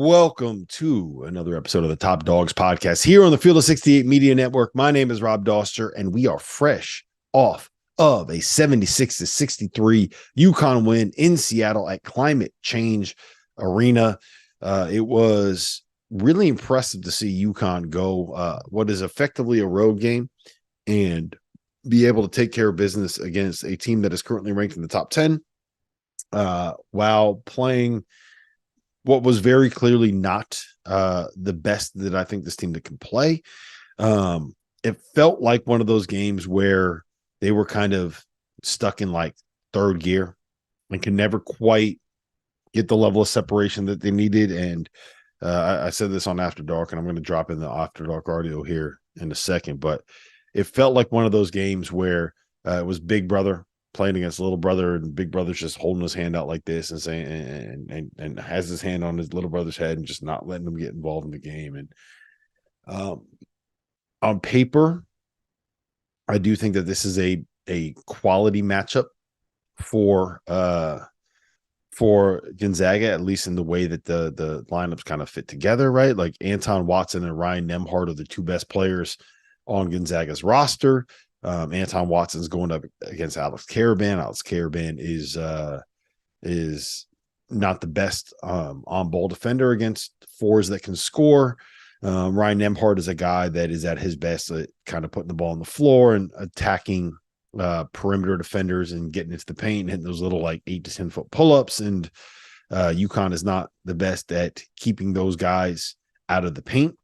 Welcome to another episode of the Top Dogs podcast here on the Field of 68 Media Network. My name is Rob Doster, and we are fresh off of a 76-63 UConn win in Seattle at Climate Change Arena. It was really impressive to see UConn go what is effectively a road game and be able to take care of business against a team that is currently ranked in the top 10 while playing what was very clearly not the best that I think this team that can play. It felt like one of those games where they were kind of stuck in like third gear and could never quite get the level of separation that they needed. And I said this on After Dark, and I'm going to drop in the After Dark audio here in a second, but it felt like one of those games where it was Big Brother playing against little brother, and Big Brother's just holding his hand out like this and saying and has his hand on his little brother's head and just not letting him get involved in the game. And on paper, I do think that this is a quality matchup for Gonzaga, at least in the way that the lineups kind of fit together, right? Like Anton Watson and Ryan Nembhard are the two best players on Gonzaga's roster. Anton Watson's going up against Alex Caravan. Alex Caravan is not the best on-ball defender against fours that can score. Ryan Nembhard is a guy that is at his best at kind of putting the ball on the floor and attacking perimeter defenders and getting into the paint and hitting those little like 8 to 10 foot pull-ups. And UConn is not the best at keeping those guys out of the paint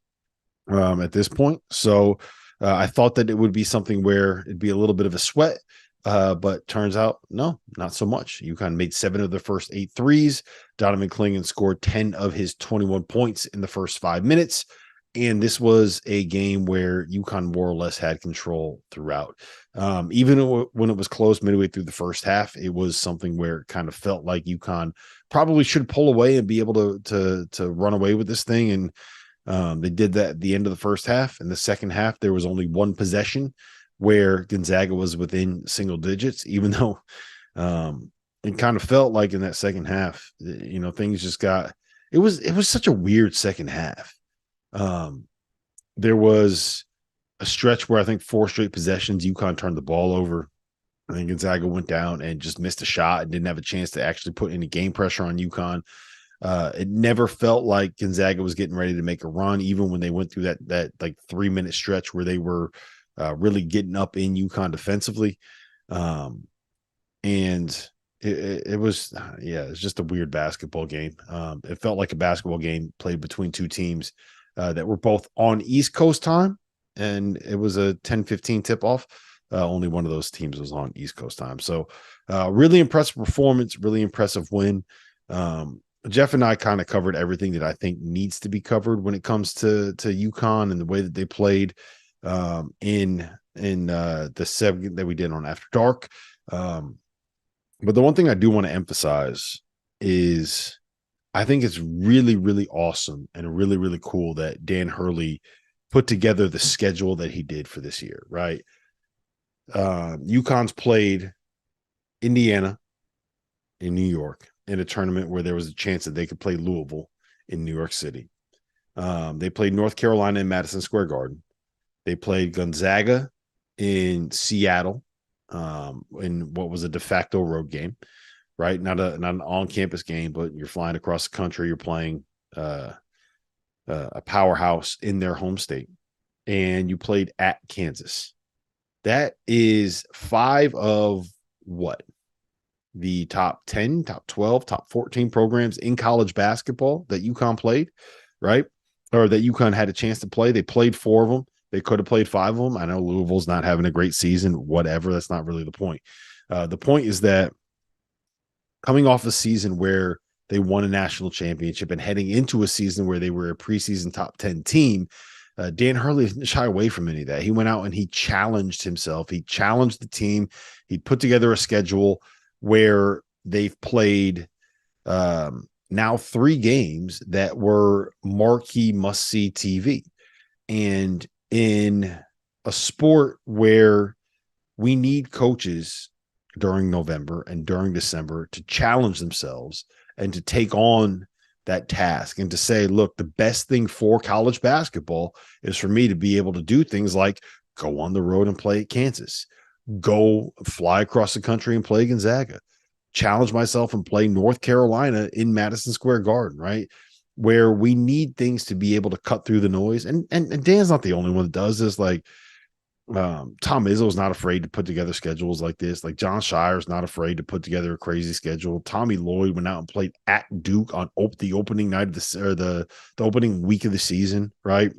at this point. So I thought that it would be something where it'd be a little bit of a sweat, but turns out, no, not so much. UConn made 7 of the first 8 threes. Donovan Clingan scored 10 of his 21 points in the first 5 minutes. And this was a game where UConn more or less had control throughout. Even when it was close midway through the first half, it was something where it kind of felt like UConn probably should pull away and be able to run away with this thing. And they did that at the end of the first half. In the second half, there was only one possession where Gonzaga was within single digits, even though it kind of felt like in that second half, things just got – it was such a weird second half. There was a stretch where I think 4 straight possessions, UConn turned the ball over. I think Gonzaga went down and just missed a shot and didn't have a chance to actually put any game pressure on UConn. It never felt like Gonzaga was getting ready to make a run, even when they went through that like 3-minute stretch where they were really getting up in UConn defensively. And it was just a weird basketball game. It felt like a basketball game played between two teams that were both on East Coast time, and it was a 10-15 tip-off. Only one of those teams was on East Coast time. So really impressive performance, really impressive win. Jeff and I kind of covered everything that I think needs to be covered when it comes to UConn and the way that they played in the segment that we did on After Dark. But the one thing I do want to emphasize is I think it's really, really awesome and really, really cool that Dan Hurley put together the schedule that he did for this year, right? UConn's played Indiana in New York in a tournament where there was a chance that they could play Louisville in New York City. They played North Carolina in Madison Square Garden. They played Gonzaga in Seattle in what was a de facto road game, right? Not an on-campus game, but you're flying across the country. You're playing a powerhouse in their home state. And you played at Kansas. That is 5 of what? The top 10, top 12, top 14 programs in college basketball that UConn played, right? Or that UConn had a chance to play. They played 4 of them. They could have played 5 of them. I know Louisville's not having a great season, whatever. That's not really the point. The point is that coming off a season where they won a national championship and heading into a season where they were a preseason top 10 team, Dan Hurley didn't shy away from any of that. He went out and he challenged himself. He challenged the team. He put together a schedule where they've played now 3 games that were marquee must-see TV. And in a sport where we need coaches during November and during December to challenge themselves and to take on that task and to say, look, the best thing for college basketball is for me to be able to do things like go on the road and play at Kansas, go fly across the country and play Gonzaga, challenge myself and play North Carolina in Madison Square Garden, right? Where we need things to be able to cut through the noise. And Dan's not the only one that does this. Like, Tom Izzo's not afraid to put together schedules like this. Like John Shire's not afraid to put together a crazy schedule. Tommy Lloyd went out and played at Duke on the opening night of the opening week of the season, right?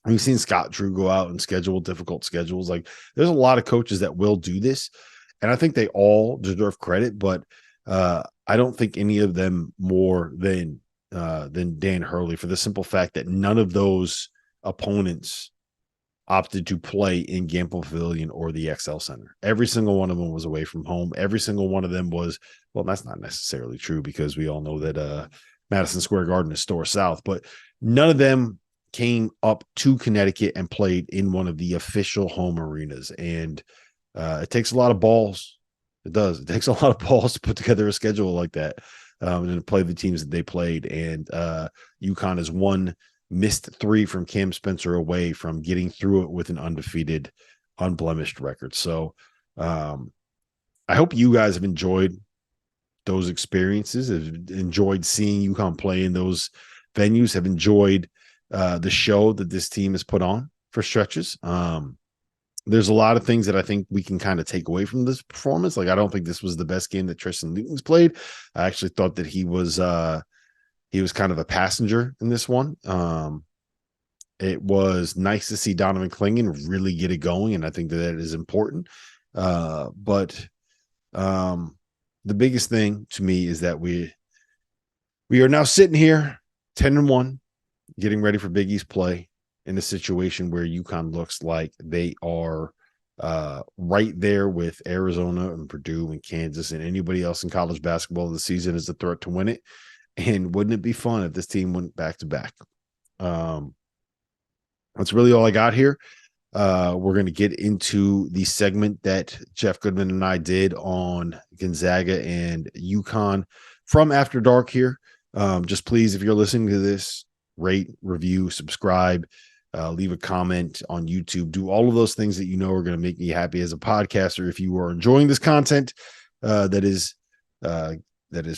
We've seen Scott Drew go out and schedule difficult schedules. Like there's a lot of coaches that will do this, and I think they all deserve credit, but I don't think any of them more than Dan Hurley, for the simple fact that none of those opponents opted to play in Gampel Pavilion or the XL Center. Every single one of them was away from home. Every single one of them was, well, that's not necessarily true because we all know that Madison Square Garden is Store South, but none of them came up to Connecticut and played in one of the official home arenas. And it takes a lot of balls. It does. It takes a lot of balls to put together a schedule like that and to play the teams that they played. And UConn is one missed three from Cam Spencer away from getting through it with an undefeated, unblemished record. So I hope you guys have enjoyed those experiences, have enjoyed seeing UConn play in those venues, have enjoyed the show that this team has put on for stretches. There's a lot of things that I think we can kind of take away from this performance. Like, I don't think this was the best game that Tristan Newton's played. I actually thought that he was kind of a passenger in this one. It was nice to see Donovan Clingan really get it going, and I think that is important. But the biggest thing to me is that we are now sitting here 10-1, getting ready for Big East play in a situation where UConn looks like they are right there with Arizona and Purdue and Kansas and anybody else in college basketball this season is a threat to win it. And wouldn't it be fun if this team went back to back? That's really all I got here. We're going to get into the segment that Jeff Goodman and I did on Gonzaga and UConn from After Dark here. Just please, if you're listening to this, rate, review, subscribe, leave a comment on YouTube. Do all of those things that you know are going to make me happy as a podcaster. If you are enjoying this content that is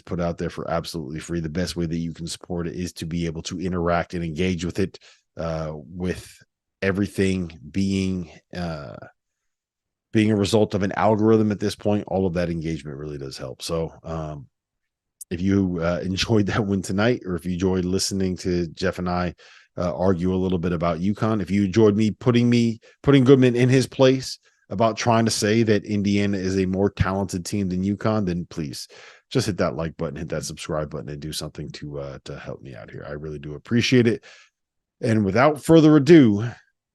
put out there for absolutely free, the best way that you can support it is to be able to interact and engage with it, with everything being a result of an algorithm at this point. All of that engagement really does help. So if you enjoyed that one tonight, or if you enjoyed listening to Jeff and I argue a little bit about UConn, if you enjoyed me putting Goodman in his place about trying to say that Indiana is a more talented team than UConn, then please just hit that like button, hit that subscribe button, and do something to help me out here. I really do appreciate it. And without further ado,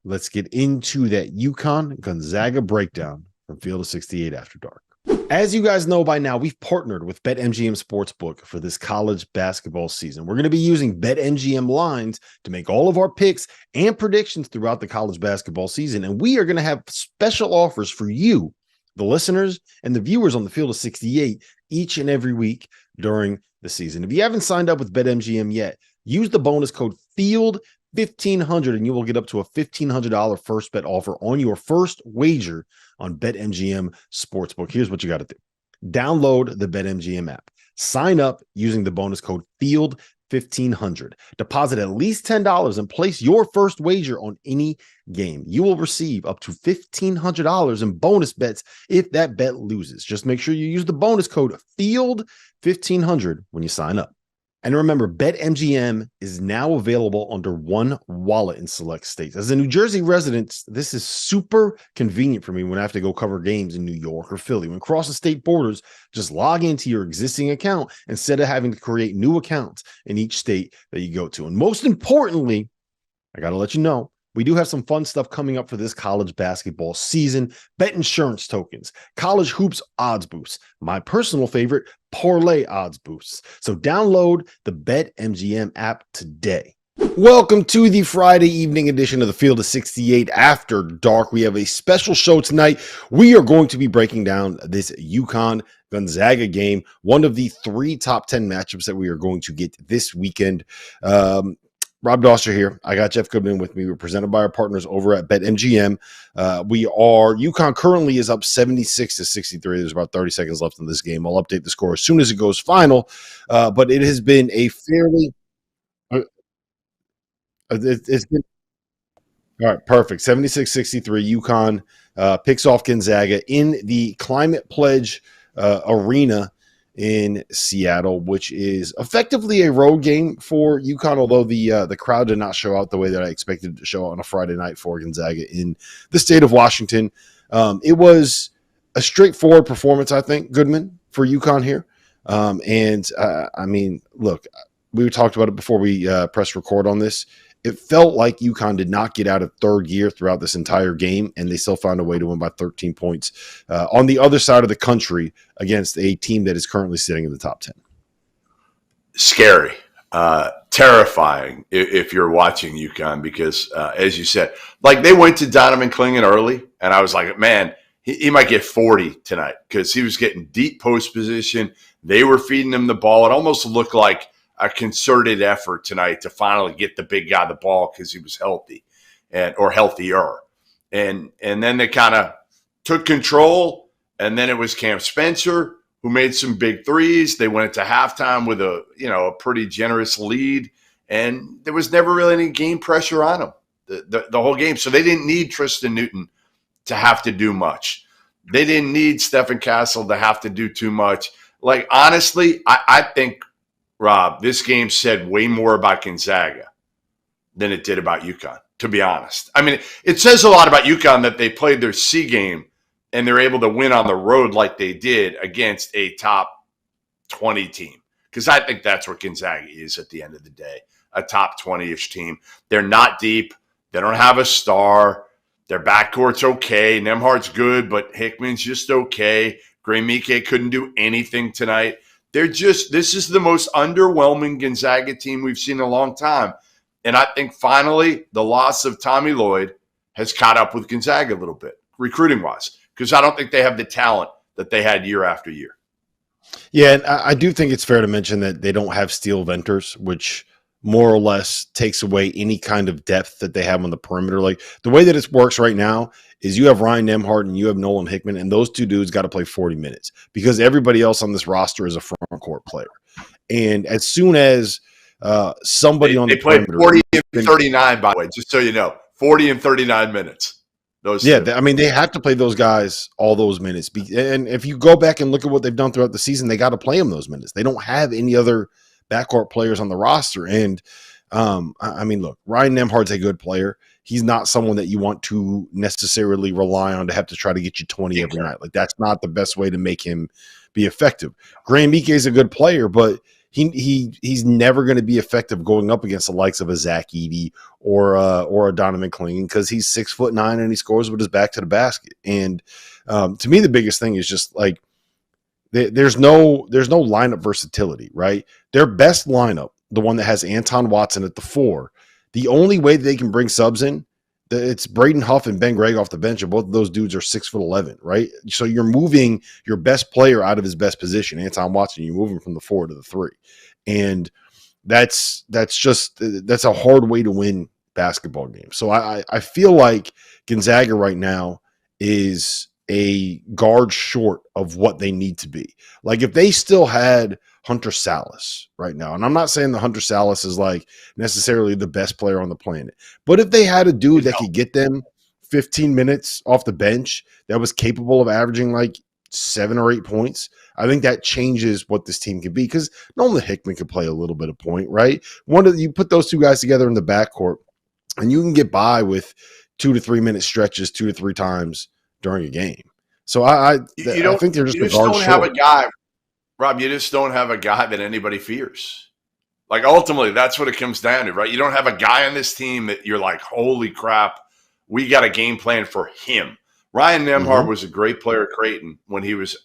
let's get into that UConn Gonzaga breakdown from Field of 68 After Dark. As you guys know by now, we've partnered with BetMGM Sportsbook for this college basketball season. We're going to be using BetMGM lines to make all of our picks and predictions throughout the college basketball season. And we are going to have special offers for you, the listeners and the viewers on the Field of 68 each and every week during the season. If you haven't signed up with BetMGM yet, use the bonus code FIELD1500 and you will get up to a $1,500 first bet offer on your first wager on BetMGM Sportsbook. Here's what you got to do. Download the BetMGM app. Sign up using the bonus code FIELD1500. Deposit at least $10 and place your first wager on any game. You will receive up to $1,500 in bonus bets if that bet loses. Just make sure you use the bonus code FIELD1500 when you sign up. And remember, BetMGM is now available under one wallet in select states. As a New Jersey resident, this is super convenient for me when I have to go cover games in New York or Philly. When crossing state borders, just log into your existing account instead of having to create new accounts in each state that you go to. And most importantly, I got to let you know, we do have some fun stuff coming up for this college basketball season. Bet insurance tokens, college hoops odds boosts, my personal favorite, parlay odds boosts. So download the BetMGM app today. Welcome to the Friday evening edition of the Field of 68 After Dark. We have a special show tonight. We are going to be breaking down this UConn Gonzaga game, one of the 3 top 10 matchups that we are going to get this weekend. Rob Doster here. I got Jeff Goodman with me. We're presented by our partners over at BetMGM. UConn currently is up 76-63. There's about 30 seconds left in this game. I'll update the score as soon as it goes final. But it has been a fairly it's been all right, perfect. 76-63. UConn picks off Gonzaga in the Climate Pledge Arena in Seattle, which is effectively a road game for UConn, although the crowd did not show out the way that I expected it to show out on a Friday night for Gonzaga in the state of Washington. It was a straightforward performance, I think, Goodman, for UConn here. I mean, look, we talked about it before we pressed record on this. It felt like UConn did not get out of third gear throughout this entire game, and they still found a way to win by 13 points on the other side of the country against a team that is currently sitting in the top 10. Scary, terrifying if you're watching UConn because, as you said, like they went to Donovan Clingan early, and I was like, man, he might get 40 tonight because he was getting deep post position. They were feeding him the ball. It almost looked like a concerted effort tonight to finally get the big guy the ball because he was healthy or healthier. And then they kind of took control, and then it was Cam Spencer who made some big threes. They went into halftime with a pretty generous lead, and there was never really any game pressure on them the whole game. So they didn't need Tristan Newton to have to do much. They didn't need Stephen Castle to have to do too much. Like, honestly, I think, Rob, this game said way more about Gonzaga than it did about UConn, to be honest. I mean, it says a lot about UConn that they played their C game and they're able to win on the road like they did against a top 20 team. Because I think that's what Gonzaga is at the end of the day, a top 20-ish team. They're not deep. They don't have a star. Their backcourt's okay. Nembhard's good, but Hickman's just okay. Gray-Mike couldn't do anything tonight. This is the most underwhelming Gonzaga team we've seen in a long time. And I think finally the loss of Tommy Lloyd has caught up with Gonzaga a little bit, recruiting-wise, because I don't think they have the talent that they had year after year. Yeah, and I do think it's fair to mention that they don't have Steel Venters, which more or less takes away any kind of depth that they have on the perimeter. Like the way that it works right now is you have Ryan Nembhard and you have Nolan Hickman, and those two dudes got to play 40 minutes because everybody else on this roster is a front court player. And as soon as somebody on the played perimeter, 40 and 39, by the way, just so you know, 40 and 39 minutes. I mean, they have to play those guys all those minutes. And if you go back and look at what they've done throughout the season, they got to play them those minutes. They don't have any other backcourt players on the roster. And I mean, look, Ryan Nembhard's a good player. He's not someone that you want to necessarily rely on to have to try to get you 20 every night. Like that's not the best way to make him be effective. Gray-Mike is a good player, but he's never going to be effective going up against the likes of a Zach Edey or a Donovan Clingan because he's 6'9" and he scores with his back to the basket. And to me, the biggest thing is just like there's no lineup versatility, right? Their best lineup, the one that has Anton Watson at the 4, the only way that they can bring subs in, it's Braden Huff and Ben Gregg off the bench, and both of those dudes are 6'11", right? So you're moving your best player out of his best position, Anton Watson. You move him from the 4 to the 3, and that's a hard way to win basketball games. So I feel like Gonzaga right now is a guard short of what they need to be. Like if they still had Hunter Salas right now, and I'm not saying that Hunter Salas is like necessarily the best player on the planet, but if they had a dude that could get them 15 minutes off the bench that was capable of averaging like 7 or 8 points, I think that changes what this team can be because Nolan Hickman could play a little bit of point, right? You put those two guys together in the backcourt and you can get by with 2 to 3 minute stretches 2 to 3 times during a game. So I think they're just a guard short. Have a guy, Rob, you just don't have a guy that anybody fears. Like ultimately, that's what it comes down to, right? You don't have a guy on this team that you're like, holy crap, we got a game plan for him. Ryan Nembhard was a great player at Creighton when he was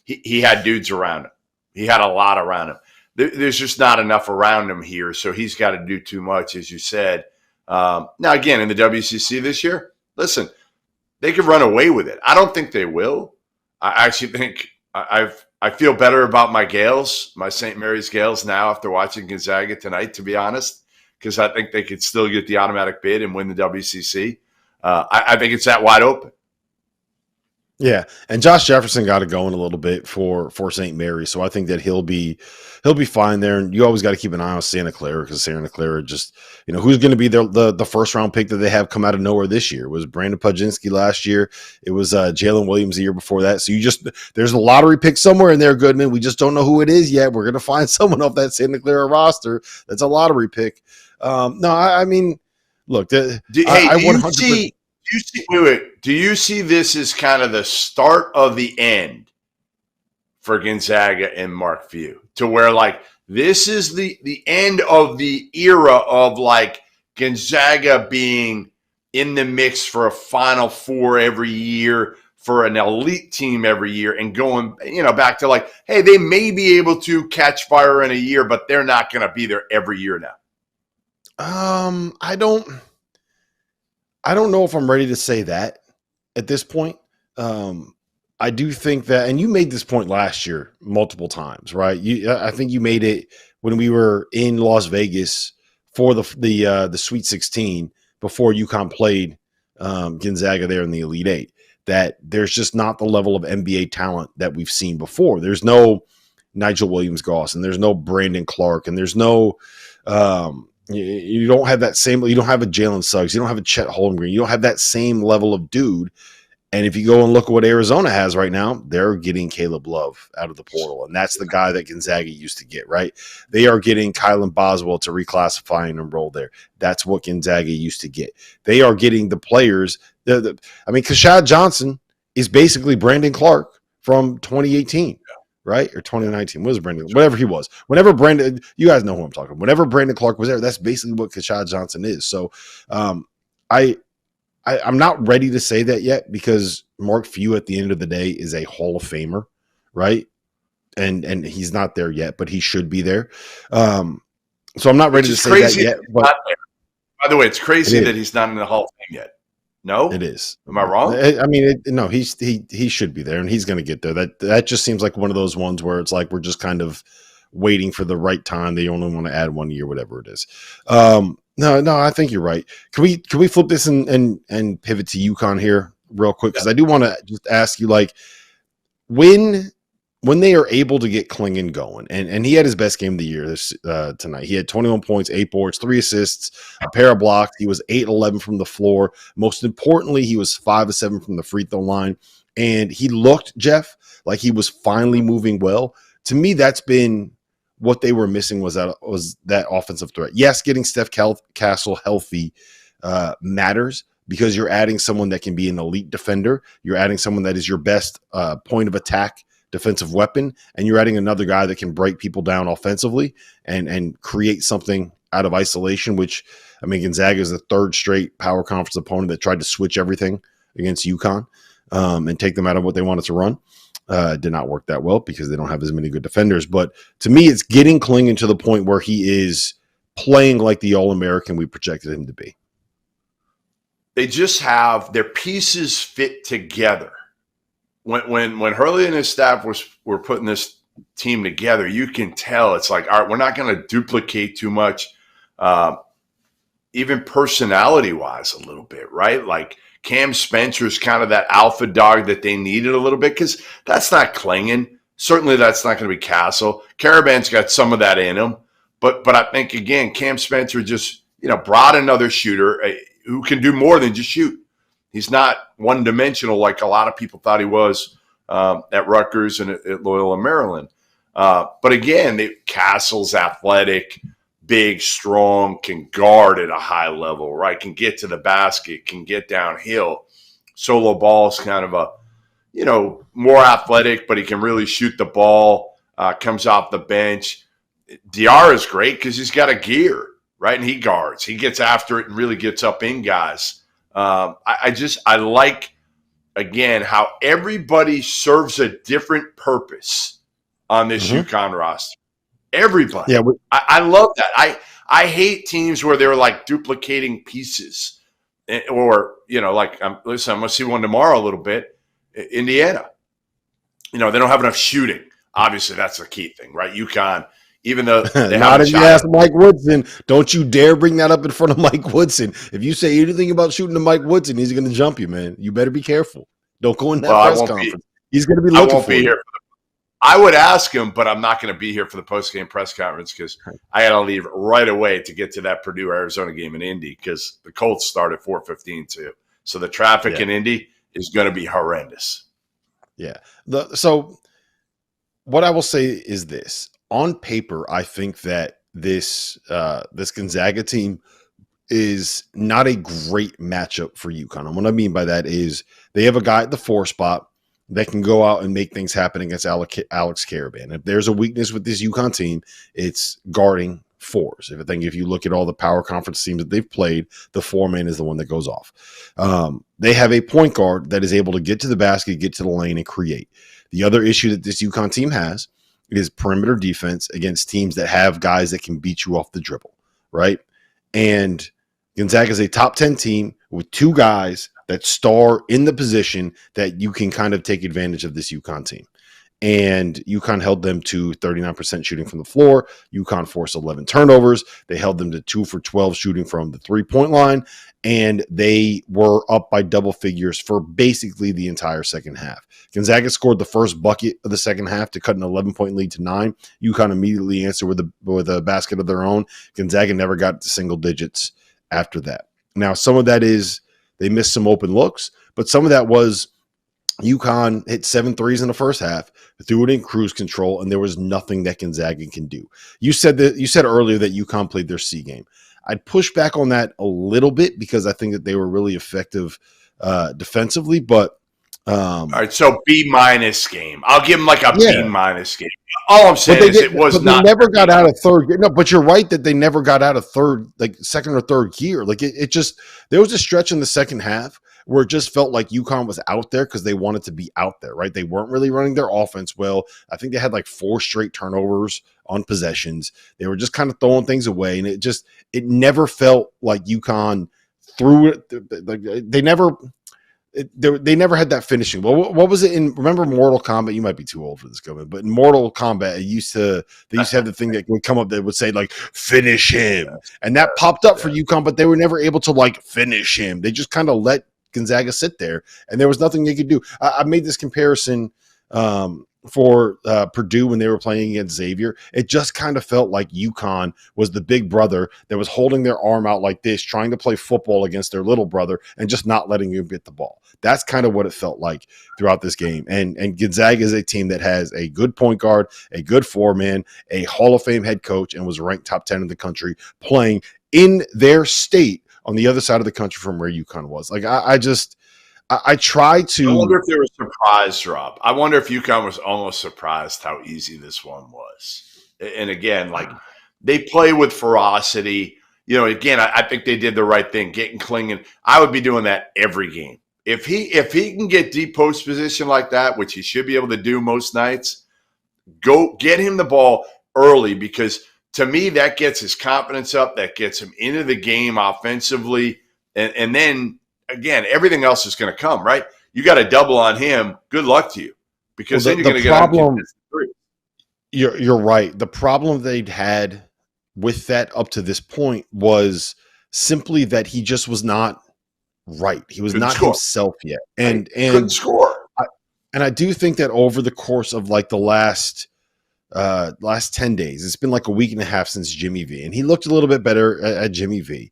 he had dudes around him. He had a lot around him. There's just not enough around him here, so he's got to do too much, as you said. Now, again, in the WCC this year, listen, they could run away with it. I don't think they will. I actually think I feel better about my Gales, my St. Mary's Gales now after watching Gonzaga tonight, to be honest, because I think they could still get the automatic bid and win the WCC. I think it's that wide open. Yeah, and Josh Jefferson got it going a little bit for St. Mary's, so I think that he'll be fine there. And you always got to keep an eye on Santa Clara, because Santa Clara just, who's going to be the first round pick that they have come out of nowhere this year. It was Brandon Pudzinski last year. It was Jalen Williams the year before that. So there's a lottery pick somewhere in there, Goodman. We just don't know who it is yet. We're going to find someone off that Santa Clara roster that's a lottery pick. No, I mean, look, do you see this as kind of the start of the end for Gonzaga and Mark Few, to where like this is the end of the era of like Gonzaga being in the mix for a Final Four every year, for an elite team every year, and going back to like, hey, they may be able to catch fire in a year, but they're not going to be there every year now? I don't know if I'm ready to say that at this point. I do think that, and you made this point last year multiple times, right? I think you made it when we were in Las Vegas for the Sweet 16 before UConn played Gonzaga there in the Elite Eight, that there's just not the level of NBA talent that we've seen before. There's no Nigel Williams-Goss, and there's no Brandon Clark, and there's no you don't have that same. You don't have a Jalen Suggs. You don't have a Chet Holmgren. You don't have that same level of dude. And if you go and look at what Arizona has right now, they're getting Caleb Love out of the portal, and that's the guy that Gonzaga used to get. Right? They are getting Kylan Boswell to reclassify and enroll there. That's what Gonzaga used to get. They are getting the players. Kashad Johnson is basically Brandon Clark from 2018. Right? Or 2019. What was Brandon? Whatever he was. Whenever Brandon, you guys know who I'm talking about. Whenever Brandon Clark was there, that's basically what Kashad Johnson is. So I'm not ready to say that yet, because Mark Few at the end of the day is a Hall of Famer, right? And he's not there yet, but he should be there. So I'm not ready to say that yet. But by the way, it's crazy that he's not in the Hall of Fame yet. No, it is. Am I wrong? No, he should be there, and he's going to get there. That just seems like one of those ones where it's like we're just kind of waiting for the right time. They only want to add 1 year, whatever it is. No, I think you're right. Can we flip this and pivot to UConn here real quick? Because I do want to just ask you, like, when they are able to get Clingan going, and he had his best game of the year tonight. He had 21 points, 8 boards, 3 assists, a pair of blocks. He was 8-11 from the floor. Most importantly, he was 5-7 from the free throw line. And he looked, Jeff, like he was finally moving well. To me, that's been what they were missing, was that offensive threat. Yes, getting Steph Castle healthy matters, because you're adding someone that can be an elite defender. You're adding someone that is your best point of attack defensive weapon, and you're adding another guy that can break people down offensively and create something out of isolation, which, Gonzaga is the third straight power conference opponent that tried to switch everything against UConn and take them out of what they wanted to run. It did not work that well because they don't have as many good defenders. But to me, it's getting Clingan to the point where he is playing like the All-American we projected him to be. They just have their pieces fit together. When Hurley and his staff were putting this team together, you can tell it's like, all right, we're not going to duplicate too much, even personality-wise a little bit, right? Like Cam Spencer's kind of that alpha dog that they needed a little bit, because that's not Clingan. Certainly that's not going to be Castle. Caravan's got some of that in him. But I think, again, Cam Spencer just brought another shooter who can do more than just shoot. He's not one-dimensional like a lot of people thought he was at Rutgers and at Loyola Maryland. But again, Castle's athletic, big, strong, can guard at a high level, right? Can get to the basket, can get downhill. Solo ball's kind of a, more athletic, but he can really shoot the ball, comes off the bench. DR is great because he's got a gear, right? And he guards. He gets after it and really gets up in guys. I like, again, how everybody serves a different purpose on this UConn roster. Everybody. Yeah, I love that. I hate teams where they're like duplicating pieces, or I'm going to see one tomorrow a little bit. Indiana. they don't have enough shooting. Obviously, that's the key thing, right? UConn, even though they Not haven't if you shot ask Mike Woodson. Don't you dare bring that up in front of Mike Woodson. If you say anything about shooting to Mike Woodson, he's going to jump you, man. You better be careful. Don't go in that well, press conference. He's going to be I looking won't for be you. here. I would ask him, but I'm not going to be here for the post-game press conference because I got to leave right away to get to that Purdue-Arizona game in Indy because the Colts start at 4:15 too. So the traffic in Indy is going to be horrendous. Yeah. So what I will say is this. On paper, I think that this Gonzaga team is not a great matchup for UConn. And what I mean by that is they have a guy at the 4 spot that can go out and make things happen against Alex Caravan. If there's a weakness with this UConn team, it's guarding 4s. If you look at all the power conference teams that they've played, the 4-man is the one that goes off. They have a point guard that is able to get to the basket, get to the lane, and create. The other issue that this UConn team has is perimeter defense against teams that have guys that can beat you off the dribble, right? And Gonzaga is a top 10 team with 2 guys that star in the position that you can kind of take advantage of this UConn team. And UConn held them to 39% shooting from the floor. UConn forced 11 turnovers. They held them to 2 for 12 shooting from the 3-point line. And they were up by double figures for basically the entire second half. Gonzaga scored the first bucket of the second half to cut an 11-point lead to 9. UConn immediately answered with a basket of their own. Gonzaga never got to single digits after that. Now, some of that is they missed some open looks, but some of that was UConn hit 7 threes in the first half, threw it in cruise control, and there was nothing that Gonzaga can do. You said earlier that UConn played their C game. I'd push back on that a little bit because I think that they were really effective defensively, but all right, so B- game. I'll give them like a B- game. All I'm saying is it was not. They never got out of third. No, but you're right that they never got out of third, like second or third gear. Like it just there was a stretch in the second half where it just felt like UConn was out there because they wanted to be out there, right? They weren't really running their offense well. I think they had like 4 straight turnovers on possessions. They were just kind of throwing things away, and it never felt like UConn threw it. They never had that finishing. Well, what was it in? Remember Mortal Kombat? You might be too old for this, Govan, but in Mortal Kombat, they used to have the thing that would come up that would say like "finish him," and that popped up for UConn, but they were never able to like finish him. They just kind of let Gonzaga sit there, and there was nothing they could do. I made this comparison for Purdue when they were playing against Xavier. It just kind of felt like UConn was the big brother that was holding their arm out like this, trying to play football against their little brother and just not letting him get the ball. That's kind of what it felt like throughout this game. And Gonzaga is a team that has a good point guard, a good 4-man, a Hall of Fame head coach, and was ranked top 10 in the country playing in their state on the other side of the country from where UConn was. Like I try to. I wonder if they were surprised, Rob. I wonder if UConn was almost surprised how easy this one was. And again, like they play with ferocity. Again, I think they did the right thing, getting Clingan. I would be doing that every game. If he can get deep post position like that, which he should be able to do most nights, go get him the ball early because to me that gets his confidence up, that gets him into the game offensively, and then. Again, everything else is going to come, right? You got a double on him. Good luck to you, because then you're going to get on three. You're right. The problem they'd had with that up to this point was simply that he just was not right. He was not himself yet, and couldn't score. I do think that over the course of like the last 10 days, it's been like a week and a half since Jimmy V, and he looked a little bit better at Jimmy V.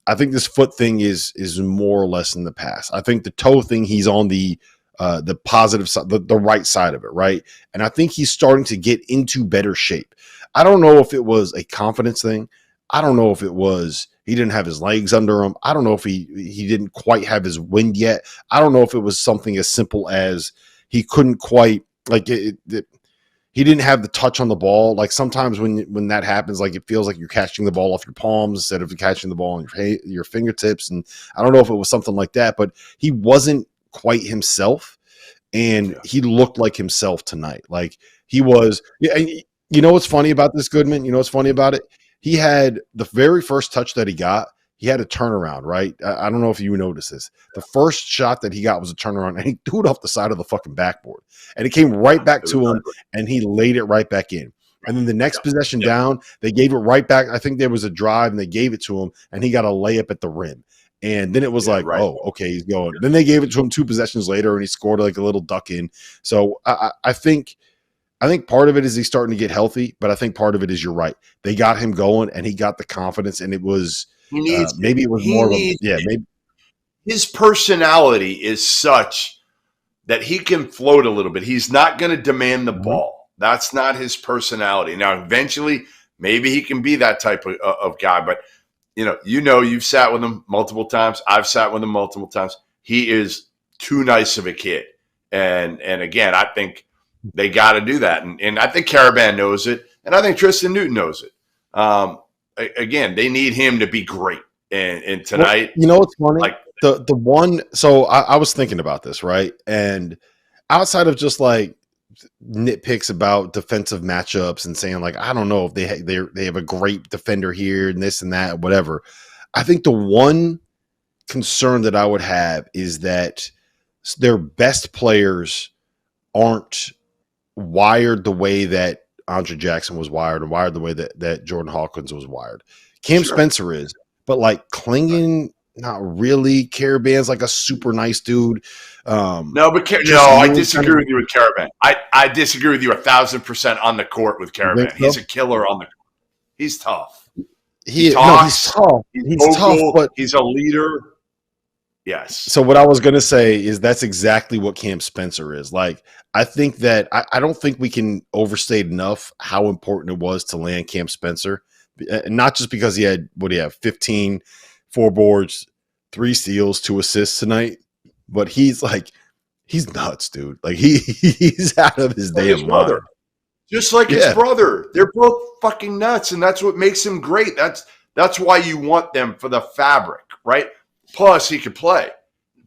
I think this foot thing is more or less in the past. I think the toe thing, he's on the positive side, the right side of it, right? And I think he's starting to get into better shape. I don't know if it was a confidence thing. I don't know if it was he didn't have his legs under him. I don't know if he didn't quite have his wind yet. I don't know if it was something as simple as he couldn't quite like he didn't have the touch on the ball. Like sometimes when that happens, like it feels like you're catching the ball off your palms instead of catching the ball on your fingertips. And I don't know if it was something like that, but he wasn't quite himself, and he looked like himself tonight. Like he was. Yeah, and you know what's funny about this, Goodman? You know what's funny about it? He had the very first touch that he got. he had a turnaround, right? I don't know if you noticed this. The first shot that he got was a turnaround, and he threw it off the side of the fucking backboard, and it came right back to him, and he laid it right back in. And then the next possession down, they gave it right back. I think there was a drive, and they gave it to him, and he got a layup at the rim. And then it was oh, okay, he's going. Then they gave it to him 2 possessions later, and he scored like a little duck in. So I think part of it is he's starting to get healthy, but I think part of it is you're right. They got him going, and he got the confidence, and it was maybe it was more of a maybe his personality is such that he can float a little bit. He's not going to demand the ball. That's not his personality. Now, eventually, maybe he can be that type of guy, but you've sat with him multiple times. I've sat with him multiple times. He is too nice of a kid. And again, I think they got to do that. And I think Caravan knows it. And I think Tristan Newton knows it. Again, they need him to be great. And tonight, what's funny? Like the one, so I was thinking about this, right? And outside of just like nitpicks about defensive matchups and saying like, I don't know if they have a great defender here and this and that, whatever. I think the one concern that I would have is that their best players aren't wired the way that Andre Jackson was wired and wired the way that Jordan Hawkins was wired. Cam Spencer is, but like Clingan, not really. Caravan's like a super nice dude. I disagree with you with Caravan. I disagree with you 1,000% on the court with Caravan. He's a killer on the court. He's tough. He's tough. He's tough, but he's a leader. Yes. So what I was going to say is that's exactly what Cam Spencer is. Like, I think that I don't think we can overstate enough how important it was to land Cam Spencer. Not just because he had, 15, 4 boards, 3 steals, 2 assists tonight, but he's nuts, dude. Like he's out of his damn mind. Just like his brother. They're both fucking nuts, and that's what makes him great. That's why you want them for the fabric, right? Plus, he could play,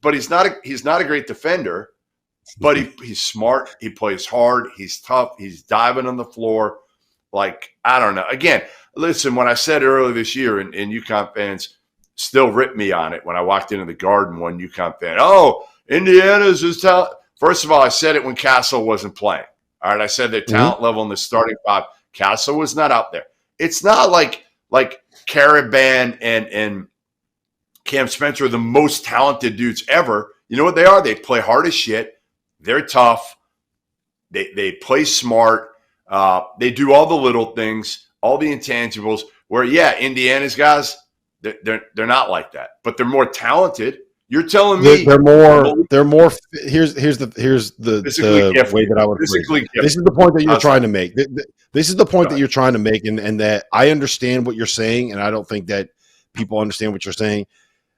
but he's not a great defender. But he's smart. He plays hard. He's tough. He's diving on the floor. Like, I don't know. Again, listen, when I said earlier this year, and UConn fans still ripped me on it when I walked into the Garden, one UConn fan, Indiana's his talent. First of all, I said it when Castle wasn't playing. All right, I said their talent level in the starting 5. Castle was not out there. It's not like Caravan and Cam Spencer are the most talented dudes ever. You know what they are? They play hard as shit. They're tough. They play smart. They do all the little things, all the intangibles. Where Indiana's guys, they're not like that, but they're more talented. You're telling me they're more. Here's the way that I would phrase. This is the point that you're trying to make. This is the point that you're trying to make, and that I understand what you're saying, and I don't think that people understand what you're saying.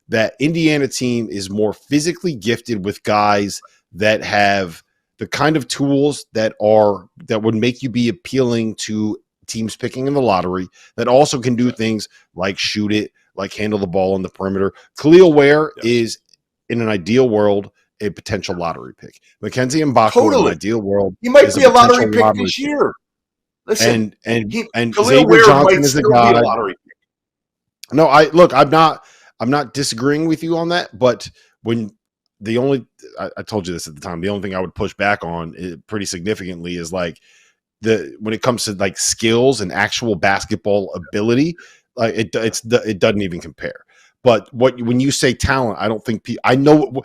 That Indiana team is more physically gifted with guys that have the kind of tools that would make you be appealing to teams picking in the lottery, that also can do things like shoot it, like handle the ball on the perimeter. Khalil Ware is, in an ideal world, a potential lottery pick. Mackenzie Mbako, in an ideal world, he might be a lottery pick this year. Listen, and Xavier Johnson is the guy. No, I'm not disagreeing with you on that, but when I told you this at the time, the only thing I would push back on pretty significantly is like when it comes to like skills and actual basketball ability, like it doesn't even compare. But when you say talent, I don't think I know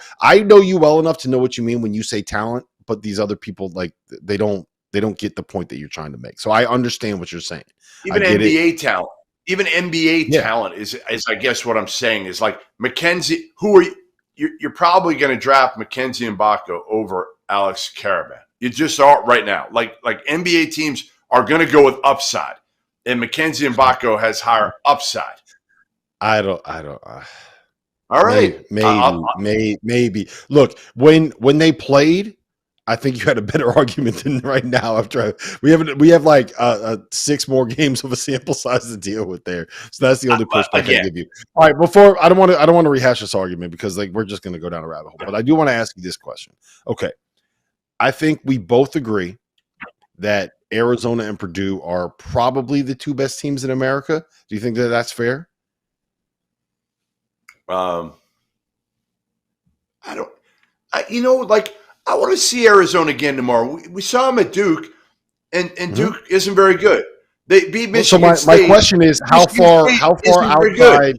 you well enough to know what you mean when you say talent, but these other people, like, they don't get the point that you're trying to make. So I understand what you're saying. Even NBA talent. Even NBA talent is I guess what I'm saying is like Mackenzie, who are you? You're probably going to draft Mackenzie Mbako over Alex Caravan. You just are right now. Like NBA teams are going to go with upside, and Mackenzie Mbako has higher upside. I don't. All right, maybe. Look, when they played, I think you had a better argument than right now. After we have like 6 more games of a sample size to deal with there, so that's the only pushback I give you. All right, before I don't want to rehash this argument because like we're just going to go down a rabbit hole. But I do want to ask you this question. Okay, I think we both agree that Arizona and Purdue are probably the 2 best teams in America. Do you think that that's fair? Um, I don't. I want to see Arizona again tomorrow. We saw them at Duke, and Duke isn't very good. They beat Michigan So my State. question is, how Michigan far State isn't very good.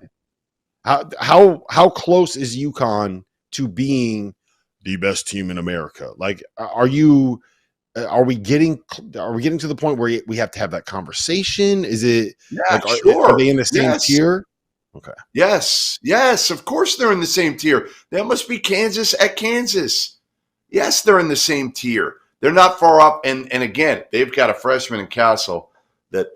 outside, how close is UConn to being the best team in America? Like, are we getting to the point where we have to have that conversation? Is it like, are they in the same tier? Okay. Yes. Of course they're in the same tier. That must be Kansas at Kansas. Yes, they're in the same tier. They're not far up. And again, they've got a freshman in Castle that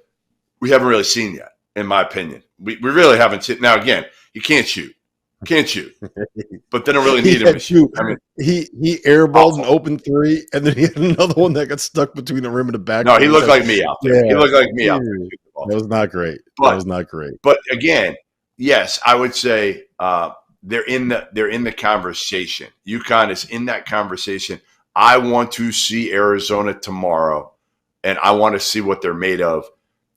we haven't really seen yet, in my opinion. We really haven't seen. Now, again, you can't shoot. But they don't really need him to shoot. I mean, he airballed an open three, and then he had another one that got stuck between the rim and the back. No, he looked like me out there. Yeah. He looked like me out there. That was not great. But again, yes, I would say they're in the conversation. UConn is in that conversation. I want to see Arizona tomorrow, and I want to see what they're made of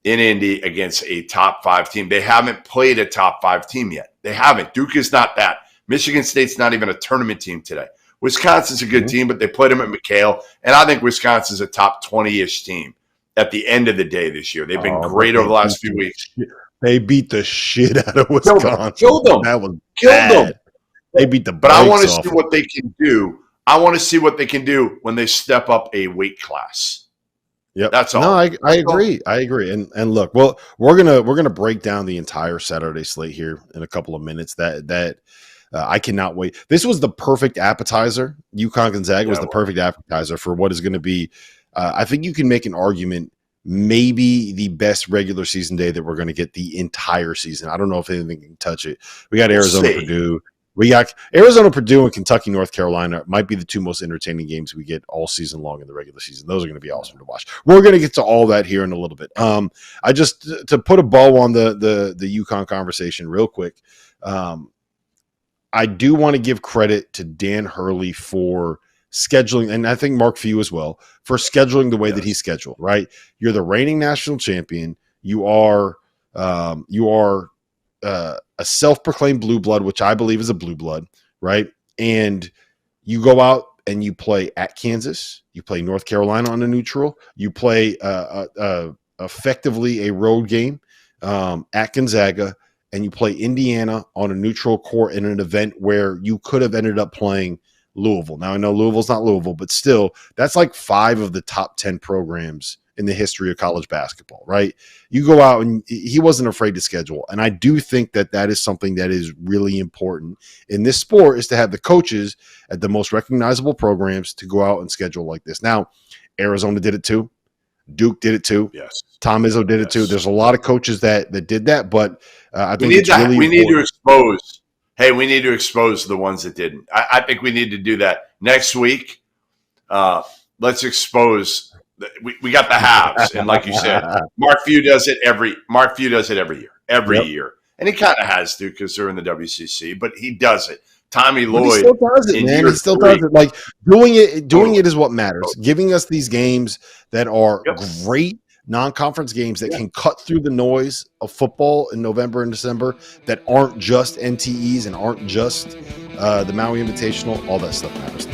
in Indy against a top 5 team. They haven't played a top 5 team yet. They haven't. Duke is not that. Michigan State's not even a tournament team today. Wisconsin's a good team, but they played them at McHale, and I think Wisconsin's a top 20-ish team at the end of the day this year. They've been great over the last few weeks. They beat the shit out of Wisconsin. Killed them. That was bad. Them. They beat the But I want to see what they can do. I want to see what they can do when they step up a weight class. Yep. That's all. No, I agree. I agree. And look, well, we're gonna break down the entire Saturday slate here in a couple of minutes. That I cannot wait. This was the perfect appetizer. UConn Gonzaga was the perfect appetizer for what is going to be. I think you can make an argument, maybe the best regular season day that we're going to get the entire season. I don't know if anything can touch it. We got Arizona, Purdue. We got Arizona, Purdue, and Kentucky, North Carolina might be the 2 most entertaining games we get all season long in the regular season. Those are going to be awesome to watch. We're going to get to all that here in a little bit. I just to put a bow on the UConn conversation real quick. I do want to give credit to Dan Hurley for scheduling, and I think Mark Few as well, for scheduling the way that he scheduled. Right, you're the reigning national champion. You are a self-proclaimed blue blood, which I believe is a blue blood, right? And you go out and you play at Kansas, you play North Carolina on a neutral, you play effectively a road game at Gonzaga, and you play Indiana on a neutral court in an event where you could have ended up playing Louisville. Now, I know Louisville's not Louisville, but still, that's like 5 of the top 10 programs in the history of college basketball, right? You go out and he wasn't afraid to schedule. And I do think that is something that is really important in this sport, is to have the coaches at the most recognizable programs to go out and schedule like this. Now, Arizona did it too. Duke did it too. Yes. Tom Izzo did it too. There's a lot of coaches that did that, but I think we need to expose. Hey, we need to expose the ones that didn't. I think we need to do that next week. Let's expose. We got the halves, and like you said, Mark Few does it every year, and he kind of has to because they're in the WCC, but he does it. Tommy Lloyd, he still does it, man. He still does it. Like doing it is what matters. Giving us these games that are great non-conference games that can cut through the noise of football in November and December, that aren't just NTEs and aren't just the Maui Invitational. All that stuff matters.